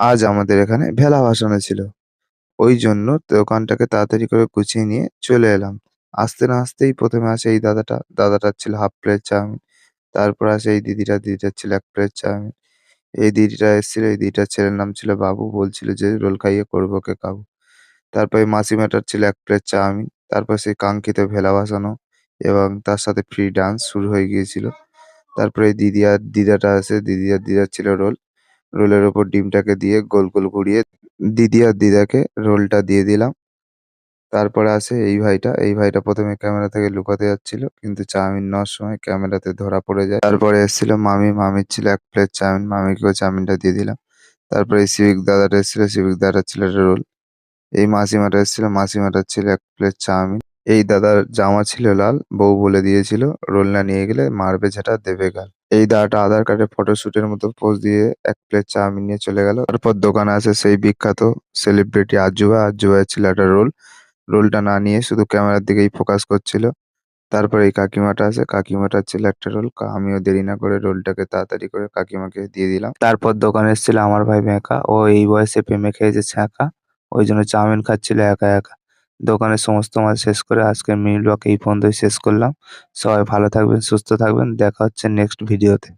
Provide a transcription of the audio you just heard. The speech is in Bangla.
আজ আমাদের এখানে ভেলা ভাসানো ছিল। ওইজন্য দোকানটাকে তাড়াতাড়ি করে গুছিয়ে নিয়ে চলে এলাম। আসতে না আসতেই ১ম এ আসে এই দাদাটা। দাদাটার ছিল 1/2 প্লেট চাউমিন। তারপর আসে এই দিদিটা, দিদিটার ছিল 1 প্লেট চাউমিন। এই দিদিটা এসেছিল, এই দিদিটার ছেলের নাম ছিল বাবু। বলছিল যে রোল খাইয়ে করবো ওকে কাবু। তারপর এই মাসিমাটার ছিল ১ প্লেট চাউমিন। তারপর সেই কাঙ্ক্ষিত ভেলা ভাসানো এবং তার সাথে ফ্রি ডান্স শুরু হয়ে গিয়েছিল। তারপরে এই দিদি আর দিদাটা আসে। দিদি আর দিদার ছিল রোল। রোলের ওপর ডিমটাকে দিয়ে গোল, গোল ঘুরিয়ে দিদি আর দিদাকে রোলটা দিয়ে দিলাম। তারপরে আসে এই ভাইটা। এই ভাইটা ১ম এ ক্যামেরা থেকে লুকাতে যাচ্ছিল। কিন্তু চাউমিন নেওয়ার সময় ক্যামেরাতে ধরা পড়ে যায়। তারপরে এসেছিল মামি। মামির ছিল ১ প্লেট চাউমিন। মামিকেও চাউমিনটা দিয়ে দিলাম। তারপরে এই সিভিক দাদাটা এসেছিল। সিভিক দাদার ছিল একটা রোল। এই মাসিমাটা এসেছিল। মাসিমাটার ছিল ১ প্লেট চাউমিন। এই দাদার জামা ছিল লাল। বউ বলে দিয়েছিল, "রোল না নিয়ে গেলে মারবে ঝেঁটা দেবে গাল।" এই দাদাটা আধার কার্ডের ফটোশুটের মতো পোজ দিয়ে ১ প্লেট চাউমিন নিয়ে চলে গেল। তারপর দোকানে আসে সেই বিখ্যাত সেলিব্রিটি আজ্জু ভাই। আজ্জু ভাইয়ের ছিল একটা রোল। রোলটা না নিয়ে শুধু ক্যামেরার দিকেই ফোকাস করছিল। তারপরে এই কাকিমাটা আসে। কাকিমাটার ছিল একটা রোল। আমিও দেরি না করে রোলটাকে তাড়াতাড়ি করে কাকিমাকে দিয়ে দিলাম। তারপর দোকানে এসেছিল আমার ভাই ব্যাকা। ও এই বয়সে প্রেমে খেয়েছে ছ্যাঁকা। ওইজন্য চাউমিন খাচ্ছিল একা, একা। দোকানের সমস্ত মাল শেষ করে আজকের মিনি ব্লগ এই পর্যন্তই শেষ করলাম। সবাই ভালো থাকবেন, সুস্থ থাকবেন। দেখা হচ্ছে নেক্সট ভিডিওতে।